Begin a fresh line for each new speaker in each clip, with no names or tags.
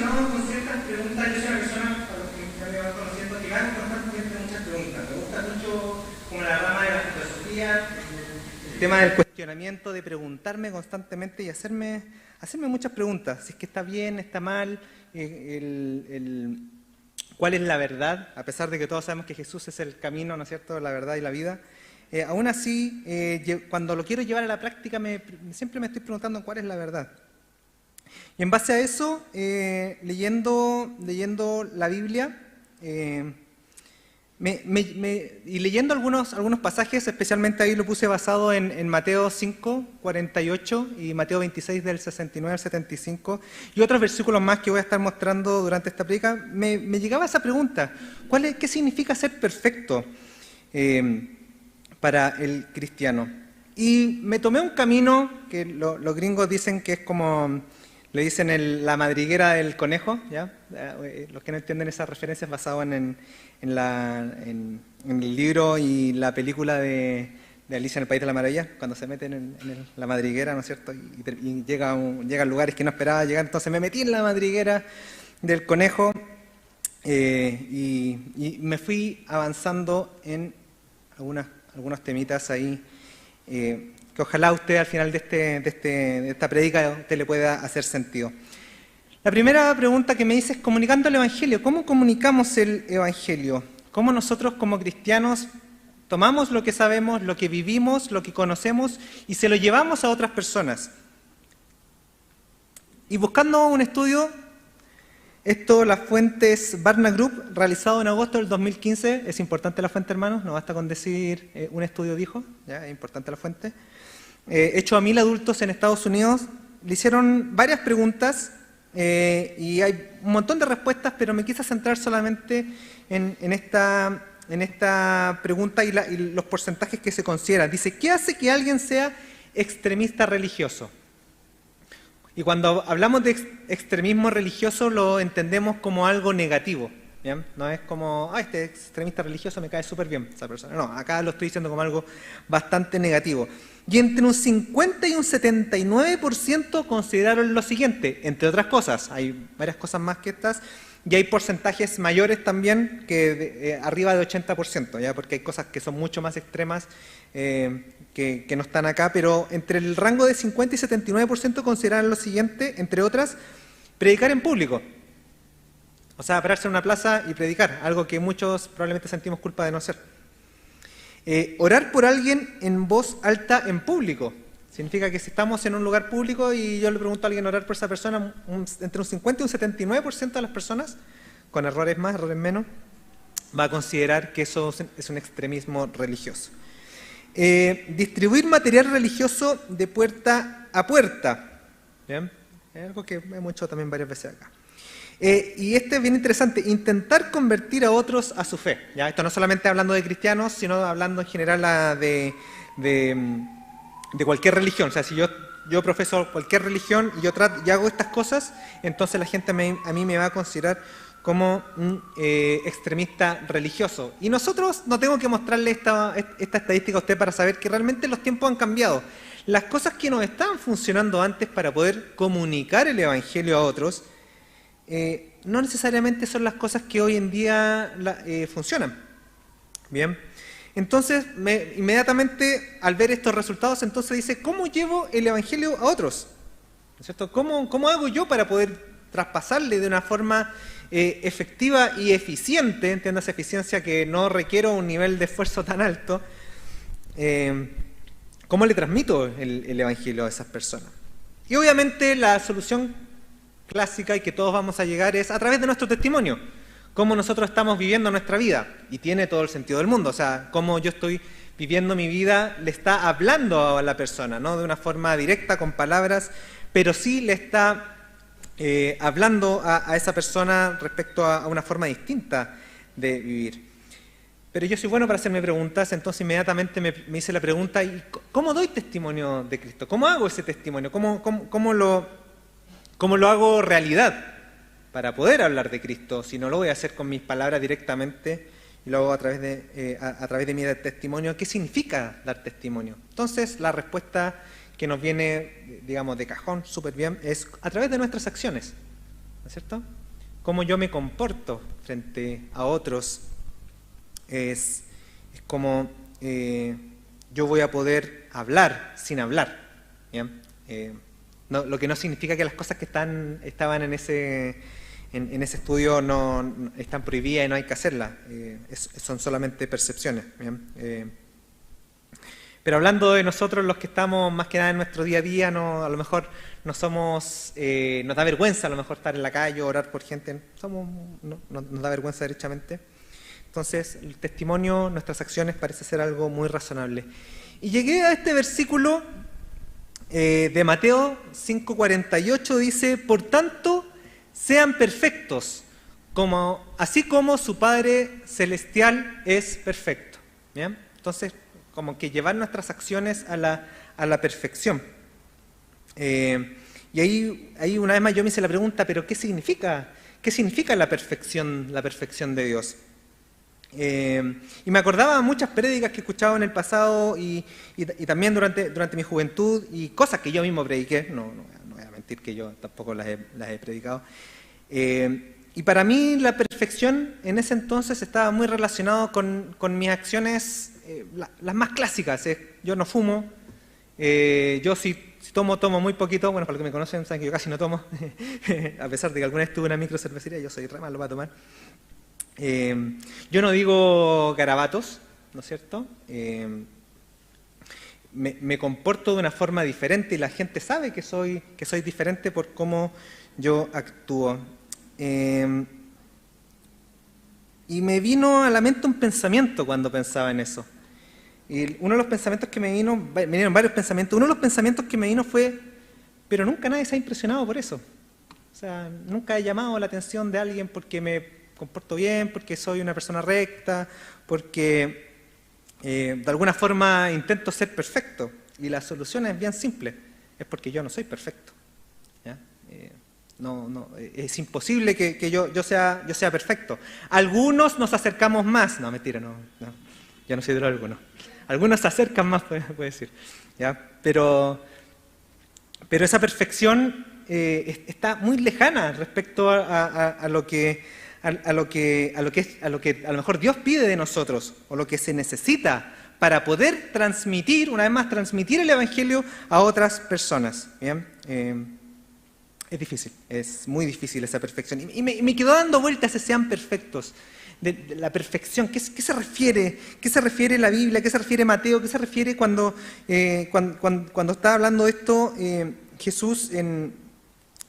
encontramos con ciertas preguntas. Yo soy una persona, para los que me van conociendo, que me hago constantemente muchas preguntas. Me gusta mucho como la rama de la filosofía, el tema del cuestionamiento, de preguntarme constantemente y hacerme muchas preguntas. Si es que está bien, está mal, cuál es la verdad, a pesar de que todos sabemos que Jesús es el camino, ¿no es cierto?, la verdad y la vida. Aún así, cuando lo quiero llevar a la práctica, siempre me estoy preguntando cuál es la verdad. Y en base a eso, leyendo la Biblia y leyendo algunos pasajes, especialmente ahí lo puse basado en Mateo 5, 48 y Mateo 26 del 69 al 75 y otros versículos más que voy a estar mostrando durante esta prédica, me llegaba esa pregunta: ¿qué significa ser perfecto para el cristiano? Y me tomé un camino que los gringos dicen que es como, le dicen la madriguera del conejo, ¿ya? Los que no entienden esas referencias, basado en el libro y la película de Alicia en el País de la Maravilla, cuando se meten en la madriguera, ¿no es cierto? Y llegan lugares que no esperaba llegar. Entonces me metí en la madriguera del conejo y me fui avanzando en algunos temitas ahí que ojalá a usted al final de esta prédica a usted le pueda hacer sentido. La primera pregunta que me dice es: comunicando el Evangelio, ¿cómo comunicamos el Evangelio? ¿Cómo nosotros como cristianos tomamos lo que sabemos, lo que vivimos, lo que conocemos y se lo llevamos a otras personas? Y buscando un estudio, las fuentes Barna Group, realizado en agosto del 2015, es importante la fuente, hermanos, no basta con decir un estudio dijo, ya es importante la fuente, hecho a 1000 adultos en Estados Unidos, le hicieron varias preguntas y hay un montón de respuestas, pero me quise centrar solamente en esta pregunta y los porcentajes que se consideran. Dice: ¿qué hace que alguien sea extremista religioso? Y cuando hablamos de extremismo religioso lo entendemos como algo negativo, ¿bien? No es como, este extremista religioso me cae súper bien esa persona. No, acá lo estoy diciendo como algo bastante negativo. Y entre un 50 y un 79% consideraron lo siguiente, entre otras cosas. Hay varias cosas más que estas, y hay porcentajes mayores también, que arriba de 80%, ¿ya? Porque hay cosas que son mucho más extremas que no están acá, pero entre el rango de 50 y 79% consideran lo siguiente, entre otras: predicar en público. O sea, pararse en una plaza y predicar, algo que muchos probablemente sentimos culpa de no hacer. Orar por alguien en voz alta en público. Significa que si estamos en un lugar público y yo le pregunto a alguien orar por esa persona, entre un 50 y un 79% de las personas, con errores más, errores menos, va a considerar que eso es un extremismo religioso. Distribuir material religioso de puerta a puerta. ¿Bien? Es algo que hemos hecho también varias veces acá. Y este es bien interesante: intentar convertir a otros a su fe. ¿Ya? Esto no solamente hablando de cristianos, sino hablando en general de cualquier religión. O sea, si yo profeso cualquier religión y hago estas cosas, entonces la gente a mí me va a considerar como un extremista religioso. Y nosotros no tengo que mostrarle esta estadística a usted para saber que realmente los tiempos han cambiado. Las cosas que nos estaban funcionando antes para poder comunicar el Evangelio a otros, no necesariamente son las cosas que hoy en día funcionan. Bien, entonces inmediatamente al ver estos resultados, entonces dice: ¿cómo llevo el Evangelio a otros? ¿No es cierto? ¿Cómo hago yo para poder traspasarle de una forma efectiva y eficiente, entiendas eficiencia, que no requiero un nivel de esfuerzo tan alto? ¿Cómo le transmito el Evangelio a esas personas? Y obviamente la solución clásica y que todos vamos a llegar es a través de nuestro testimonio, cómo nosotros estamos viviendo nuestra vida, y tiene todo el sentido del mundo. O sea, cómo yo estoy viviendo mi vida le está hablando a la persona, no de una forma directa con palabras, pero sí le está hablando a esa persona respecto a una forma distinta de vivir. Pero yo soy bueno para hacerme preguntas, entonces inmediatamente me hice la pregunta: ¿y cómo doy testimonio de Cristo? ¿Cómo hago ese testimonio? ¿Cómo lo hago realidad para poder hablar de Cristo? Si no lo voy a hacer con mis palabras directamente y lo hago a través de mi testimonio. ¿Qué significa dar testimonio? Entonces la respuesta que nos viene, digamos, de cajón, súper bien, es a través de nuestras acciones. ¿no es cierto? Cómo yo me comporto frente a otros es como yo voy a poder hablar sin hablar, ¿bien? Lo que no significa que las cosas que estaban en ese estudio no están prohibidas y no hay que hacerlas. Son solamente percepciones, ¿bien? Pero hablando de nosotros, los que estamos más que nada en nuestro día a día, a lo mejor no somos, nos da vergüenza a lo mejor estar en la calle o orar por gente, nos da vergüenza derechamente. Entonces, el testimonio, nuestras acciones parece ser algo muy razonable. Y llegué a este versículo de Mateo 5:48, dice: por tanto, sean perfectos, así como su Padre Celestial es perfecto. ¿Bien? Entonces, como que llevar nuestras acciones a la perfección. Y ahí una vez más yo me hice la pregunta, ¿pero qué significa la perfección de Dios? Y me acordaba muchas prédicas que he escuchado en el pasado y también durante mi juventud, y cosas que yo mismo prediqué, no voy a mentir que yo tampoco las he predicado. Y para mí la perfección en ese entonces estaba muy relacionado con mis acciones, las más clásicas. Yo no fumo, yo si tomo muy poquito, bueno, para los que me conocen saben que yo casi no tomo, a pesar de que alguna vez tuve una microcervecería, yo soy re malo para tomar. Yo no digo garabatos, ¿no es cierto? Me comporto de una forma diferente y la gente sabe que soy diferente por cómo yo actúo. Y me vino a la mente un pensamiento cuando pensaba en eso. Y uno de los pensamientos que me vinieron varios pensamientos, uno de los pensamientos que me vino fue: pero nunca nadie se ha impresionado por eso. O sea, nunca he llamado la atención de alguien porque me comporto bien, porque soy una persona recta, porque de alguna forma intento ser perfecto. Y la solución es bien simple: es porque yo no soy perfecto. ¿Ya? Es imposible que yo sea perfecto. Algunos nos acercamos más. No, mentira, no. Yo no soy de los algunos. Algunos se acercan más, puede decir. ¿Ya? Pero esa perfección está muy lejana respecto a lo que a lo mejor Dios pide de nosotros, o lo que se necesita para poder transmitir el Evangelio a otras personas. ¿Bien? Es difícil, es muy difícil esa perfección. Y me quedó dando vueltas ese sean perfectos, de la perfección. ¿Qué se refiere? ¿Qué se refiere la Biblia? ¿Qué se refiere Mateo? ¿Qué se refiere cuando está hablando esto Jesús en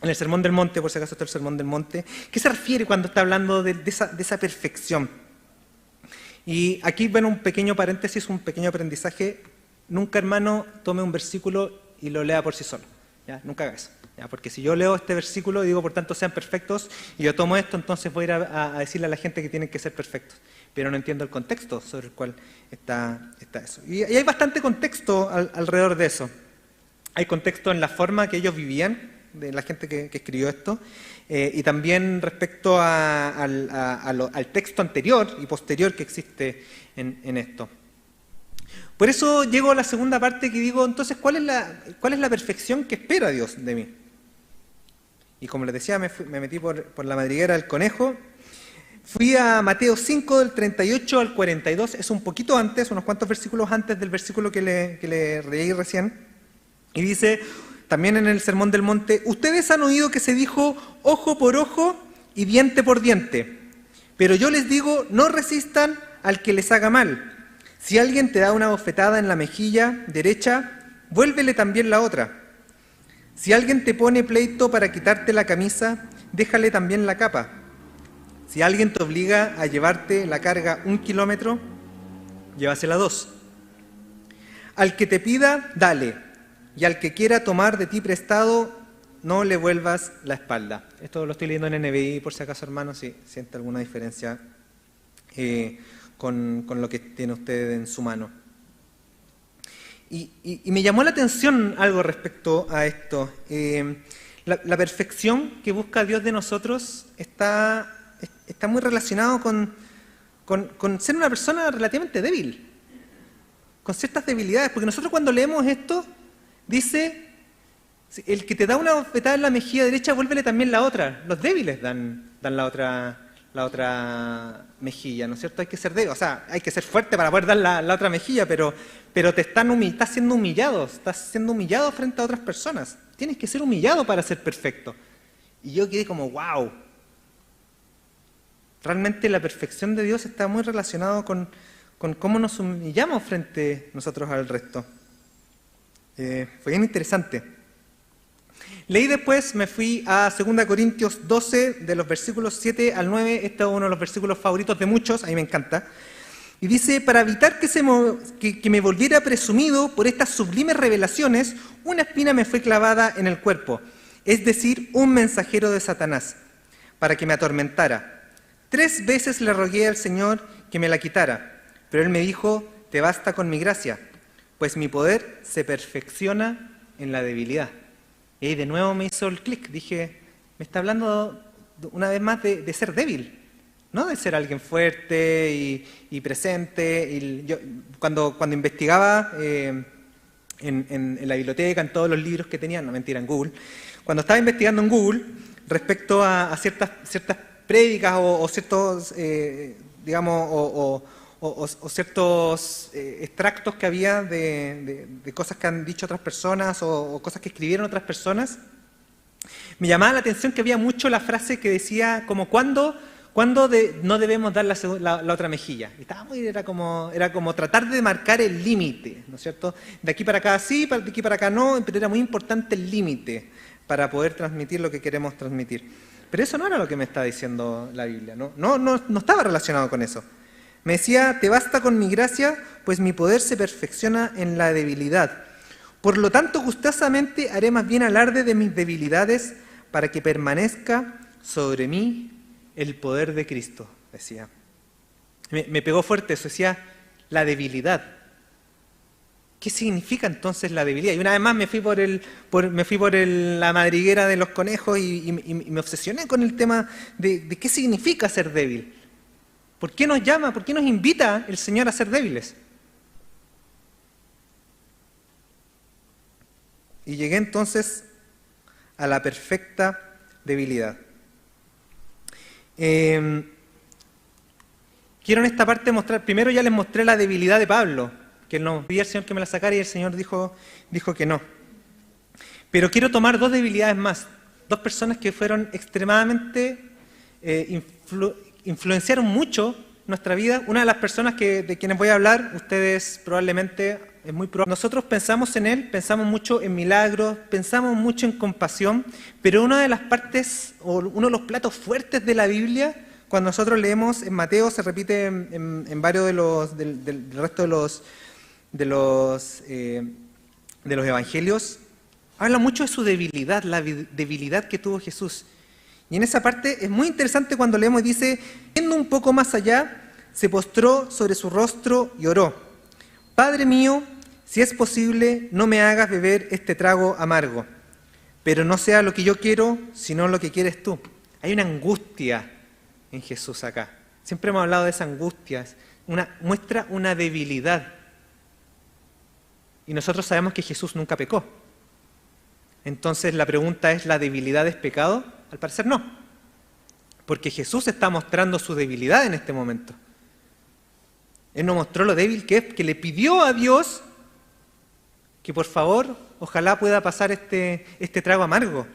el Sermón del Monte? Por si acaso está el Sermón del Monte. ¿Qué se refiere cuando está hablando de esa perfección? Y aquí, bueno, un pequeño paréntesis, un pequeño aprendizaje. Nunca, hermano, tome un versículo y lo lea por sí solo. ¿Ya? Nunca haga eso. ¿Ya? Porque si yo leo este versículo y digo, por tanto, sean perfectos, y yo tomo esto, entonces voy a ir a decirle a la gente que tienen que ser perfectos. Pero no entiendo el contexto sobre el cual está eso. Y hay bastante contexto alrededor de eso. Hay contexto en la forma que ellos vivían, de la gente que escribió esto, y también respecto al texto anterior y posterior que existe en esto. Por eso llego a la segunda parte que digo, entonces, ¿cuál es la perfección que espera Dios de mí? Y como les decía, me metí por la madriguera del conejo. Fui a Mateo 5, del 38 al 42, es un poquito antes, unos cuantos versículos antes del versículo que le leí recién. Y dice, también en el Sermón del Monte: ustedes han oído que se dijo ojo por ojo y diente por diente. Pero yo les digo, no resistan al que les haga mal. Si alguien te da una bofetada en la mejilla derecha, vuélvele también la otra. Si alguien te pone pleito para quitarte la camisa, déjale también la capa. Si alguien te obliga a llevarte la carga 1 kilómetro, llévasela 2. Al que te pida, dale, y al que quiera tomar de ti prestado, no le vuelvas la espalda. Esto lo estoy leyendo en NBI, por si acaso, hermano, si siente alguna diferencia con lo que tiene usted en su mano. Y me llamó la atención algo respecto a esto. La perfección que busca Dios de nosotros está muy relacionado con ser una persona relativamente débil, con ciertas debilidades, porque nosotros cuando leemos esto, dice El que te da una bofetada en la mejilla derecha, vuélvele también la otra. Los débiles dan la otra mejilla, ¿no es cierto? Hay que ser débil, o sea, hay que ser fuerte para poder dar la otra mejilla, pero estás siendo humillado frente a otras personas. Tienes que ser humillado para ser perfecto. Y yo quedé como, wow. Realmente la perfección de Dios está muy relacionado con cómo nos humillamos frente nosotros al resto. Fue bien interesante. Leí después, me fui a 2 Corintios 12, de los versículos 7 al 9. Este es uno de los versículos favoritos de muchos, a mí me encanta. Y dice, para evitar que me volviera presumido por estas sublimes revelaciones, una espina me fue clavada en el cuerpo, es decir, un mensajero de Satanás, para que me atormentara. 3 veces le rogué al Señor que me la quitara, pero Él me dijo, te basta con mi gracia, pues mi poder se perfecciona en la debilidad. Y ahí de nuevo me hizo el clic, dije, me está hablando una vez más de ser débil, no de ser alguien fuerte y presente. Y yo, cuando investigaba en la biblioteca, en todos los libros que tenía, no mentira, en Google, cuando estaba investigando en Google respecto a ciertas prédicas o ciertos, digamos, o ciertos extractos que había de cosas que han dicho otras personas o cosas que escribieron otras personas, me llamaba la atención que había mucho la frase que decía como ¿cuándo no debemos dar la otra mejilla? Era como tratar de marcar el límite, ¿no es cierto? De aquí para acá sí, de aquí para acá no, pero era muy importante el límite para poder transmitir lo que queremos transmitir. Pero eso no era lo que me está diciendo la Biblia, no estaba relacionado con eso. Me decía, te basta con mi gracia, pues mi poder se perfecciona en la debilidad. Por lo tanto, gustosamente haré más bien alarde de mis debilidades para que permanezca sobre mí el poder de Cristo, decía. Me pegó fuerte eso, decía, la debilidad. ¿Qué significa entonces la debilidad? Y una vez más me fui por la madriguera de los conejos y me obsesioné con el tema de qué significa ser débil. ¿Por qué nos llama, por qué nos invita el Señor a ser débiles? Y llegué entonces a la perfecta debilidad. Quiero en esta parte mostrar, primero ya les mostré la debilidad de Pablo, que no pedí al Señor que me la sacara y el Señor dijo que no. Pero quiero tomar 2 debilidades más, 2 personas que fueron extremadamente influenciaron mucho nuestra vida. Una de las personas de quienes voy a hablar, ustedes probablemente, es muy probable. Nosotros pensamos en él, pensamos mucho en milagros, pensamos mucho en compasión, pero una de las partes, o uno de los platos fuertes de la Biblia, cuando nosotros leemos en Mateo, se repite en varios del resto de los evangelios, habla mucho de su debilidad, la debilidad que tuvo Jesús. Y en esa parte es muy interesante cuando leemos y dice, yendo un poco más allá, se postró sobre su rostro y oró. Padre mío, si es posible, no me hagas beber este trago amargo, pero no sea lo que yo quiero, sino lo que quieres tú. Hay una angustia en Jesús acá. Siempre hemos hablado de esa angustia, muestra una debilidad. Y nosotros sabemos que Jesús nunca pecó. Entonces la pregunta es, ¿la debilidad es pecado? Al parecer no, porque Jesús está mostrando su debilidad en este momento. Él nos mostró lo débil que es, que le pidió a Dios que por favor, ojalá pueda pasar este trago amargo.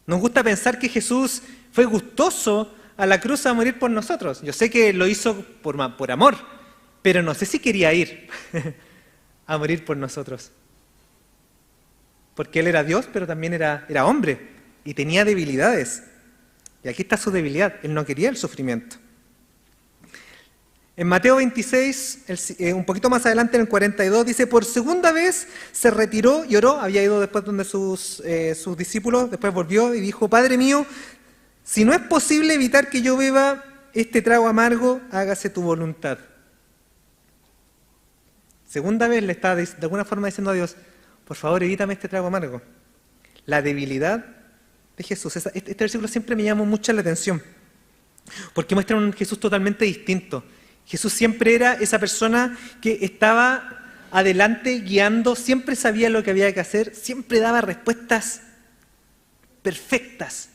Nos gusta pensar que Jesús fue gustoso a la cruz a morir por nosotros. Yo sé que lo hizo por amor, pero no sé si quería ir a morir por nosotros. Porque Él era Dios, pero también era hombre y tenía debilidades. Y aquí está su debilidad. Él no quería el sufrimiento. En Mateo 26, un poquito más adelante en el 42, dice, por segunda vez se retiró y oró. Había ido después donde sus discípulos, después volvió y dijo, Padre mío, si no es posible evitar que yo beba este trago amargo, hágase tu voluntad. Segunda vez le está de alguna forma diciendo a Dios, por favor, evítame este trago amargo. La debilidad de Jesús. Este versículo siempre me llamó mucho la atención, porque muestra un Jesús totalmente distinto. Jesús siempre era esa persona que estaba adelante guiando, siempre sabía lo que había que hacer, siempre daba respuestas perfectas.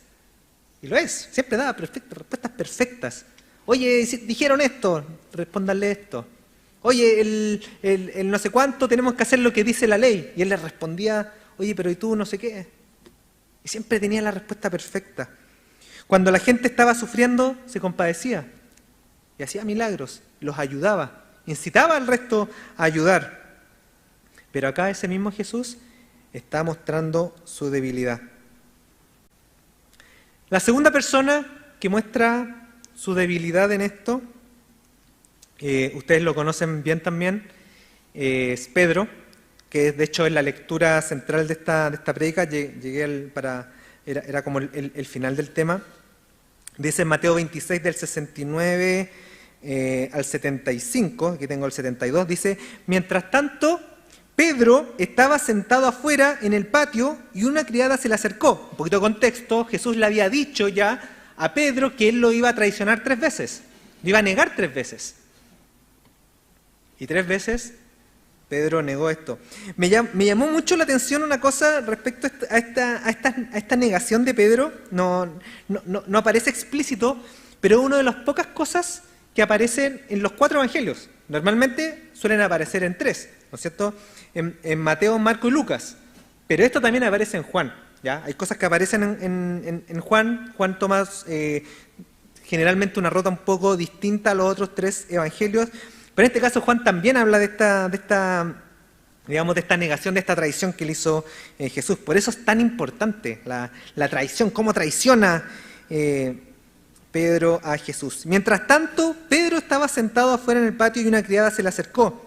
Y lo es, siempre daba respuestas perfectas. Oye, si dijeron esto, respóndanle esto. Oye, el no sé cuánto, tenemos que hacer lo que dice la ley. Y él le respondía, oye, pero ¿y tú no sé qué? Y siempre tenía la respuesta perfecta. Cuando la gente estaba sufriendo, se compadecía y hacía milagros, los ayudaba, incitaba al resto a ayudar. Pero acá ese mismo Jesús está mostrando su debilidad. La segunda persona que muestra su debilidad en esto, ustedes lo conocen bien también, es Pedro, que de hecho es la lectura central de esta prédica. Era como el final del tema. Dice en Mateo 26 del 69 al 75, aquí tengo el 72, dice: mientras tanto, Pedro estaba sentado afuera en el patio y una criada se le acercó. Un poquito de contexto, Jesús le había dicho ya a Pedro que él lo iba a traicionar 3 veces, lo iba a negar 3 veces. Y 3 veces Pedro negó esto. Me llamó mucho la atención una cosa respecto a esta negación de Pedro. No aparece explícito, pero es una de las pocas cosas que aparecen en los 4 evangelios. Normalmente suelen aparecer en 3, ¿no es cierto? En Mateo, Marco y Lucas. Pero esto también aparece en Juan, ¿ya? Hay cosas que aparecen en Juan. Juan toma generalmente una ruta un poco distinta a los otros 3 evangelios. Pero en este caso Juan también habla de esta negación, de esta traición que le hizo Jesús. Por eso es tan importante la traición, cómo traiciona Pedro a Jesús. Mientras tanto, Pedro estaba sentado afuera en el patio y una criada se le acercó.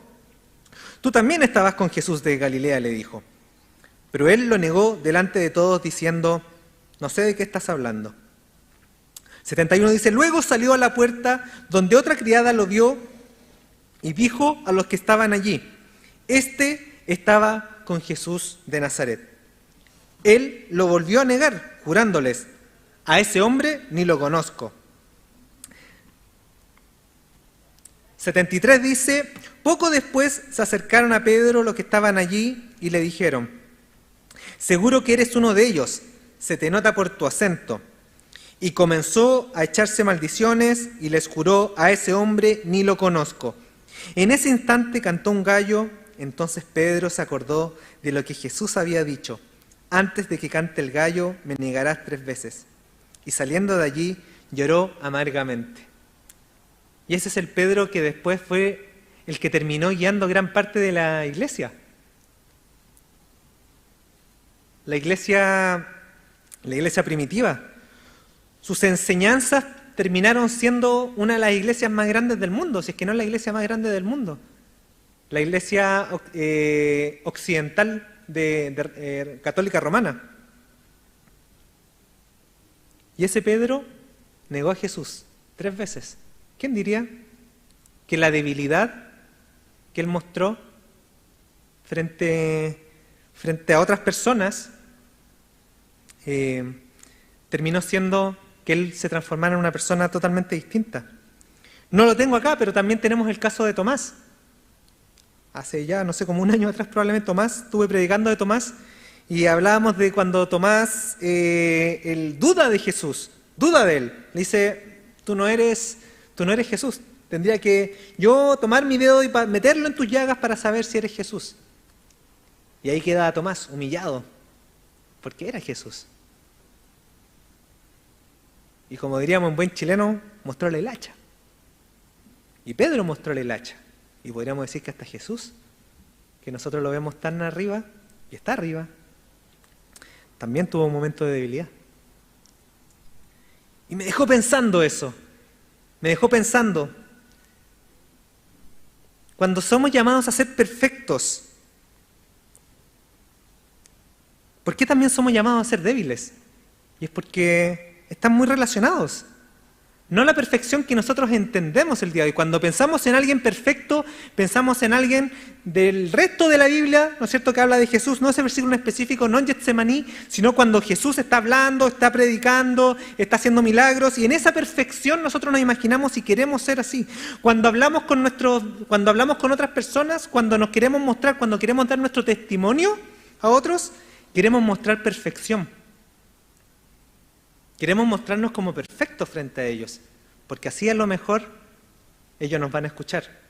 Tú también estabas con Jesús de Galilea, le dijo. Pero él lo negó delante de todos diciendo: no sé de qué estás hablando. 71 dice: luego salió a la puerta donde otra criada lo vio y dijo a los que estaban allí: este estaba con Jesús de Nazaret. Él lo volvió a negar, jurándoles: a ese hombre ni lo conozco. 73 dice: poco después se acercaron a Pedro los que estaban allí y le dijeron: seguro que eres uno de ellos, se te nota por tu acento. Y comenzó a echarse maldiciones y les juró: a ese hombre ni lo conozco. En ese instante cantó un gallo. Entonces Pedro se acordó de lo que Jesús había dicho: antes de que cante el gallo, me negarás 3 veces. Y saliendo de allí, lloró amargamente. Y ese es el Pedro que después fue el que terminó guiando gran parte de la iglesia. La iglesia primitiva. Sus enseñanzas terminaron siendo una de las iglesias más grandes del mundo, si es que no la iglesia más grande del mundo. La iglesia occidental católica romana. Y ese Pedro negó a Jesús 3 veces. ¿Quién diría que la debilidad que él mostró frente a otras personas terminó siendo que él se transformara en una persona totalmente distinta? No lo tengo acá, pero también tenemos el caso de Tomás. Hace ya, no sé, como 1 año atrás probablemente Tomás, estuve predicando de Tomás y hablábamos de cuando Tomás él duda de Jesús, duda de él. Le dice: tú no eres Jesús, tendría que yo tomar mi dedo y meterlo en tus llagas para saber si eres Jesús. Y ahí queda Tomás humillado, porque era Jesús. Y como diríamos en buen chileno, mostróle el hacha. Y Pedro mostróle el hacha. Y podríamos decir que hasta Jesús, que nosotros lo vemos tan arriba, y está arriba, también tuvo un momento de debilidad. Y me dejó pensando eso. Me dejó pensando, cuando somos llamados a ser perfectos, ¿por qué también somos llamados a ser débiles? Y es porque están muy relacionados. No la perfección que nosotros entendemos el día de hoy. Cuando pensamos en alguien perfecto, pensamos en alguien del resto de la Biblia, ¿no es cierto?, que habla de Jesús, no ese versículo en específico, no en Getsemaní, sino cuando Jesús está hablando, está predicando, está haciendo milagros, y en esa perfección nosotros nos imaginamos y queremos ser así. Cuando hablamos con otras personas, cuando nos queremos mostrar, cuando queremos dar nuestro testimonio a otros, queremos mostrar perfección. Queremos mostrarnos como perfectos frente a ellos, porque así a lo mejor ellos nos van a escuchar.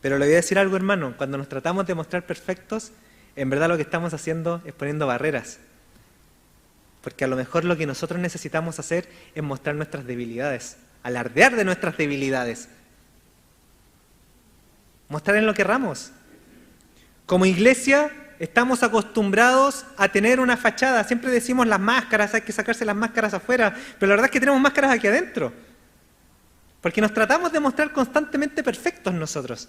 Pero le voy a decir algo, hermano, cuando nos tratamos de mostrar perfectos, en verdad lo que estamos haciendo es poniendo barreras. Porque a lo mejor lo que nosotros necesitamos hacer es mostrar nuestras debilidades, alardear de nuestras debilidades, mostrar en lo que erramos. Como iglesia estamos acostumbrados a tener una fachada. Siempre decimos las máscaras, hay que sacarse las máscaras afuera, pero la verdad es que tenemos máscaras aquí adentro. Porque nos tratamos de mostrar constantemente perfectos nosotros.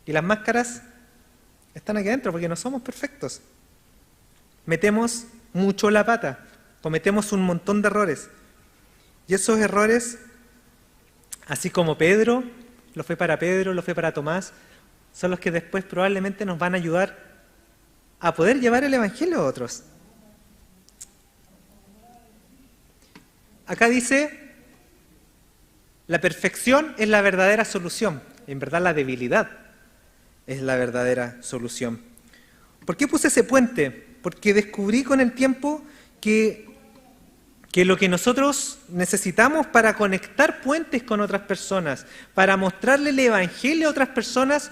Y las máscaras están aquí adentro porque no somos perfectos. Metemos mucho la pata, cometemos un montón de errores. Y esos errores, así como Pedro, lo fue para Pedro, lo fue para Tomás, son los que después probablemente nos van a ayudar a poder llevar el Evangelio a otros. Acá dice, la perfección es la verdadera solución. En verdad la debilidad es la verdadera solución. ¿Por qué puse ese puente? Porque descubrí con el tiempo que lo que nosotros necesitamos para conectar puentes con otras personas, para mostrarle el Evangelio a otras personas,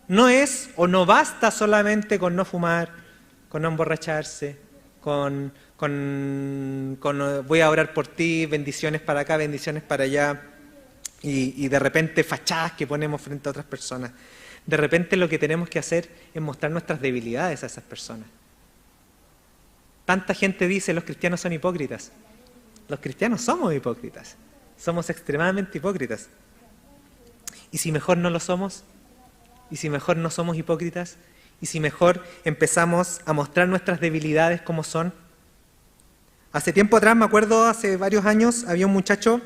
no es o no basta solamente con no fumar, con no emborracharse, con voy a orar por ti, bendiciones para acá, bendiciones para allá, y de repente fachadas que ponemos frente a otras personas. De repente lo que tenemos que hacer es mostrar nuestras debilidades a esas personas. Tanta gente dice, los cristianos son hipócritas. Los cristianos somos hipócritas. Somos extremadamente hipócritas. ¿Y si mejor no lo somos? ¿Y si mejor no somos hipócritas? ¿Y si mejor empezamos a mostrar nuestras debilidades como son? Hace tiempo atrás, me acuerdo, hace varios años, había un muchacho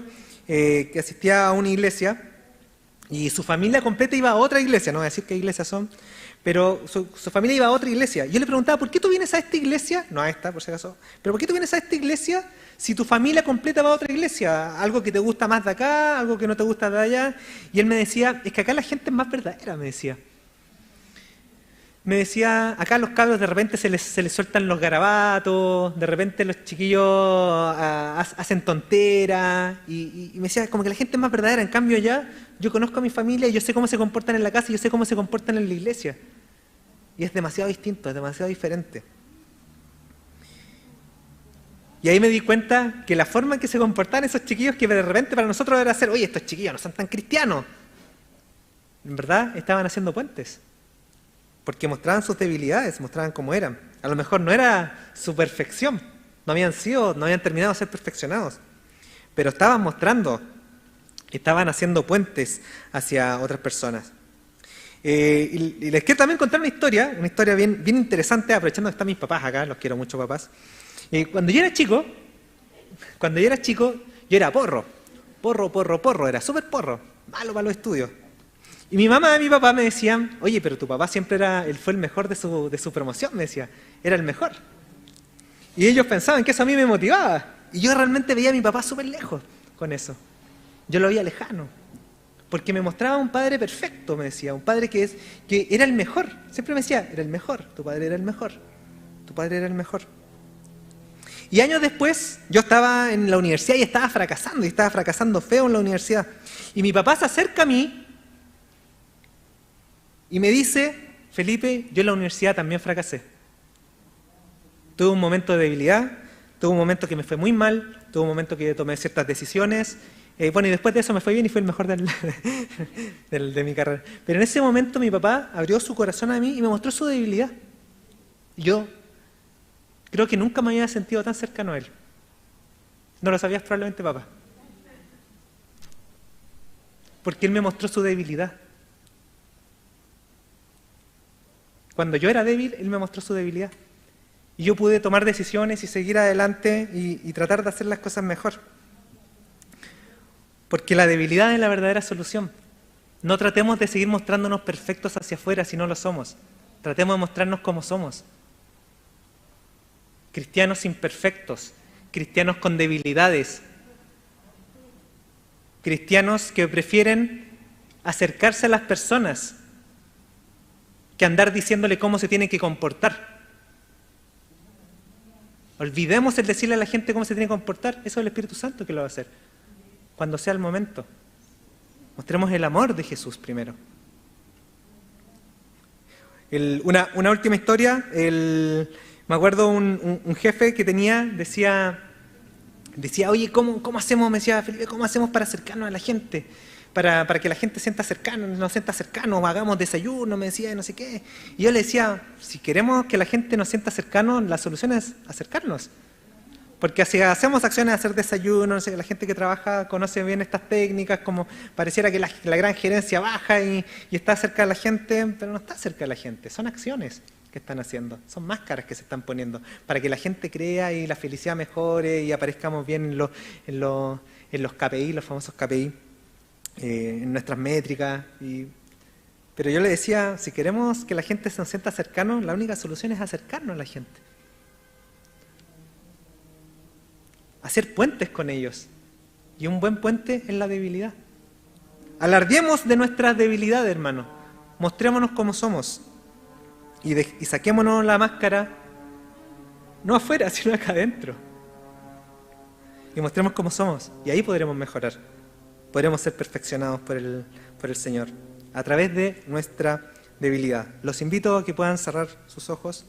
que asistía a una iglesia y su familia completa iba a otra iglesia, no voy a decir qué iglesias son, pero su familia iba a otra iglesia. Yo le preguntaba, ¿por qué tú vienes a esta iglesia? No a esta, por si acaso. ¿Pero por qué tú vienes a esta iglesia si tu familia completa va a otra iglesia? Algo que te gusta más de acá, algo que no te gusta de allá. Y él me decía, es que acá la gente es más verdadera, me decía. Me decía, acá a los cabros de repente se les sueltan los garabatos, de repente los chiquillos hacen tonteras, y me decía, como que la gente es más verdadera. En cambio allá, yo conozco a mi familia y yo sé cómo se comportan en la casa y yo sé cómo se comportan en la iglesia. Y es demasiado distinto, es demasiado diferente. Y ahí me di cuenta que la forma en que se comportaban esos chiquillos, que de repente para nosotros era hacer, oye, estos chiquillos no son tan cristianos, en verdad estaban haciendo puentes. Porque mostraban sus debilidades, mostraban cómo eran. A lo mejor no era su perfección, no habían terminado de ser perfeccionados, pero estaban mostrando, estaban haciendo puentes hacia otras personas. Y les quiero también contar una historia bien interesante, aprovechando que están mis papás acá, los quiero mucho, papás. Cuando yo era chico, yo era porro, era súper porro, malo para los estudios. Y mi mamá y mi papá me decían, oye, pero tu papá siempre él fue el mejor de su promoción, me decía, era el mejor. Y ellos pensaban que eso a mí me motivaba. Y yo realmente veía a mi papá súper lejos con eso. Yo lo veía lejano. Porque me mostraba un padre perfecto, me decía, un padre que era el mejor. Siempre me decía, era el mejor, tu padre era el mejor, tu padre era el mejor. Y años después, yo estaba en la universidad y estaba fracasando feo en la universidad. Y mi papá se acerca a mí y me dice, Felipe, yo en la universidad también fracasé. Tuve un momento de debilidad, tuve un momento que me fue muy mal, tuve un momento que tomé ciertas decisiones, y después de eso me fue bien y fue el mejor de mi carrera. Pero en ese momento mi papá abrió su corazón a mí y me mostró su debilidad. Y yo creo que nunca me había sentido tan cercano a él. No lo sabías probablemente, papá. Porque él me mostró su debilidad. Cuando yo era débil, él me mostró su debilidad. Y yo pude tomar decisiones y seguir adelante y tratar de hacer las cosas mejor. Porque la debilidad es la verdadera solución. No tratemos de seguir mostrándonos perfectos hacia afuera si no lo somos. Tratemos de mostrarnos como somos. Cristianos imperfectos, cristianos con debilidades, cristianos que prefieren acercarse a las personas que andar diciéndole cómo se tienen que comportar. Olvidemos el decirle a la gente cómo se tiene que comportar. Eso es el Espíritu Santo que lo va a hacer. Cuando sea el momento. Mostremos el amor de Jesús primero. Una última historia. Me acuerdo un jefe que decía, oye, ¿cómo hacemos? Me decía Felipe, ¿cómo hacemos para acercarnos a la gente? Para que la gente nos sienta cercanos, hagamos desayuno, me decía, no sé qué. Y yo le decía, si queremos que la gente nos sienta cercanos, la solución es acercarnos. Porque si hacemos acciones de hacer desayuno, no sé, la gente que trabaja conoce bien estas técnicas, como pareciera que la gran gerencia baja y está cerca de la gente, pero no está cerca de la gente, son acciones que están haciendo, son máscaras que se están poniendo, para que la gente crea y la felicidad mejore y aparezcamos bien en los KPI, los famosos KPI. En nuestras métricas. Pero yo le decía, si queremos que la gente se sienta cercano, la única solución es acercarnos a la gente. Hacer puentes con ellos. Y un buen puente es la debilidad. Alarguemos de nuestras debilidades, hermanos. Mostrémonos como somos. Y saquémonos la máscara, no afuera, sino acá adentro. Y mostremos cómo somos. Y ahí podremos mejorar. Podremos ser perfeccionados por el Señor a través de nuestra debilidad. Los invito a que puedan cerrar sus ojos.